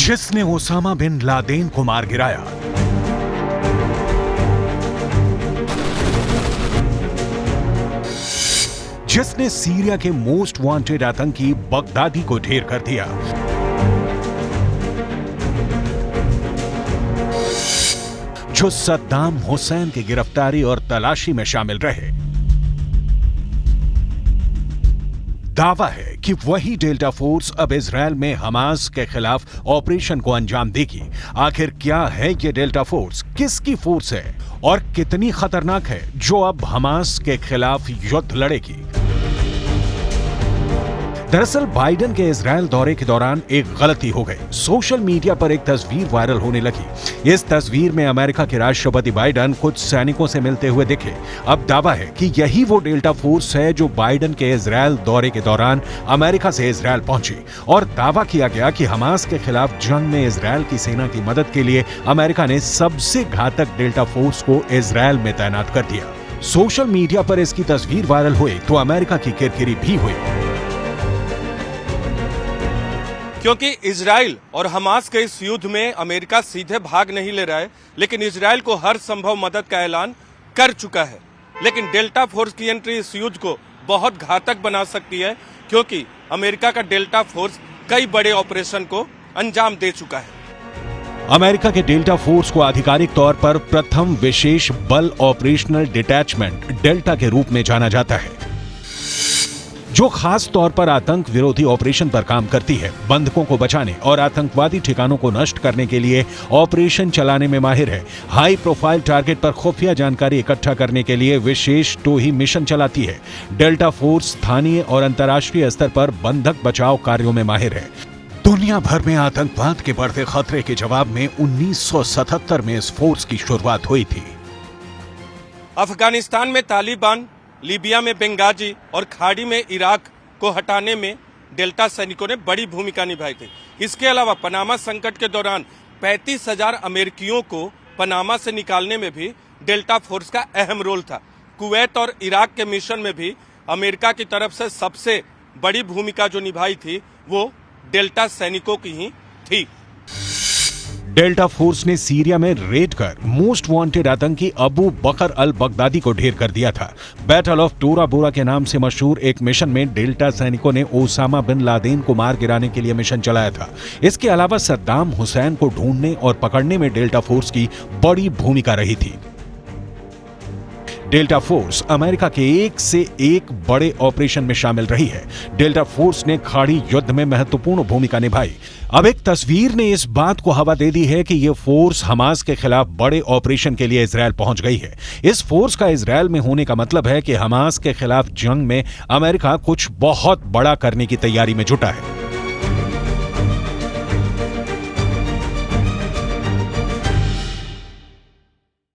जिसने Osama bin Laden को मार गिराया, जिसने सीरिया के मोस्ट वांटेड आतंकी बगदादी को ढेर कर दिया, जो सद्दाम हुसैन की गिरफ्तारी और तलाशी में शामिल रहे। दावा है कि वही डेल्टा फोर्स अब इजरायल में हमास के खिलाफ ऑपरेशन को अंजाम देगी। आखिर क्या है ये डेल्टा फोर्स, किसकी फोर्स है और कितनी खतरनाक है जो अब हमास के खिलाफ युद्ध लड़ेगी? दरअसल बाइडेन के इजरायल दौरे के दौरान एक गलती हो गई। सोशल मीडिया पर एक तस्वीर वायरल होने लगी। इस तस्वीर में अमेरिका के राष्ट्रपति बाइडेन कुछ सैनिकों से मिलते हुए दिखे। अब दावा है कि यही वो डेल्टा फोर्स है जो बाइडेन के इजरायल दौरे के दौरान अमेरिका से इजरायल पहुंची, और दावा किया गया कि हमास के खिलाफ जंग में इजरायल की सेना की मदद के लिए अमेरिका ने सबसे घातक डेल्टा फोर्स को इजरायल में तैनात कर दिया। सोशल मीडिया पर इसकी तस्वीर वायरल हुई तो अमेरिका की किरकिरी भी हुई, क्योंकि इजराइल और हमास के इस युद्ध में अमेरिका सीधे भाग नहीं ले रहा है, लेकिन इजराइल को हर संभव मदद का ऐलान कर चुका है। लेकिन डेल्टा फोर्स की एंट्री इस युद्ध को बहुत घातक बना सकती है, क्योंकि अमेरिका का डेल्टा फोर्स कई बड़े ऑपरेशन को अंजाम दे चुका है। अमेरिका के डेल्टा फोर्स को आधिकारिक तौर पर प्रथम विशेष बल ऑपरेशनल डिटैचमेंट डेल्टा के रूप में जाना जाता है, जो खास तौर पर आतंक विरोधी ऑपरेशन पर काम करती है। बंधकों को बचाने और आतंकवादी ठिकानों को नष्ट करने के लिए ऑपरेशन चलाने में माहिर है। हाई प्रोफाइल टारगेट पर खुफिया जानकारी इकट्ठा करने के लिए विशेष टोही मिशन चलाती है। डेल्टा फोर्स स्थानीय और अंतर्राष्ट्रीय स्तर पर बंधक बचाव कार्यों में माहिर है। दुनिया भर में आतंकवाद के बढ़ते खतरे के जवाब में 1977 में इस फोर्स की शुरुआत हुई थी। अफगानिस्तान में तालिबान, लीबिया में बेंगाजी और खाड़ी में इराक को हटाने में डेल्टा सैनिकों ने बड़ी भूमिका निभाई थी। इसके अलावा पनामा संकट के दौरान 35,000 अमेरिकियों को पनामा से निकालने में भी डेल्टा फोर्स का अहम रोल था। कुवैत और इराक के मिशन में भी अमेरिका की तरफ से सबसे बड़ी भूमिका जो निभाई थी वो डेल्टा सैनिकों की ही थी। डेल्टा फोर्स ने सीरिया में रेड कर मोस्ट वांटेड आतंकी अबू बकर अल बगदादी को ढेर कर दिया था। बैटल ऑफ टोरा बोरा के नाम से मशहूर एक मिशन में डेल्टा सैनिकों ने ओसामा बिन लादेन को मार गिराने के लिए मिशन चलाया था। इसके अलावा सद्दाम हुसैन को ढूंढने और पकड़ने में डेल्टा फोर्स की बड़ी भूमिका रही थी। डेल्टा फोर्स अमेरिका के एक से एक बड़े ऑपरेशन में शामिल रही है। डेल्टा फोर्स ने खाड़ी युद्ध में महत्वपूर्ण भूमिका निभाई। अब एक तस्वीर ने इस बात को हवा दे दी है कि यह फोर्स हमास के खिलाफ बड़े ऑपरेशन के लिए इजरायल पहुंच गई है। इस फोर्स का इजरायल में होने का मतलब है कि हमास के खिलाफ जंग में अमेरिका कुछ बहुत बड़ा करने की तैयारी में जुटा है।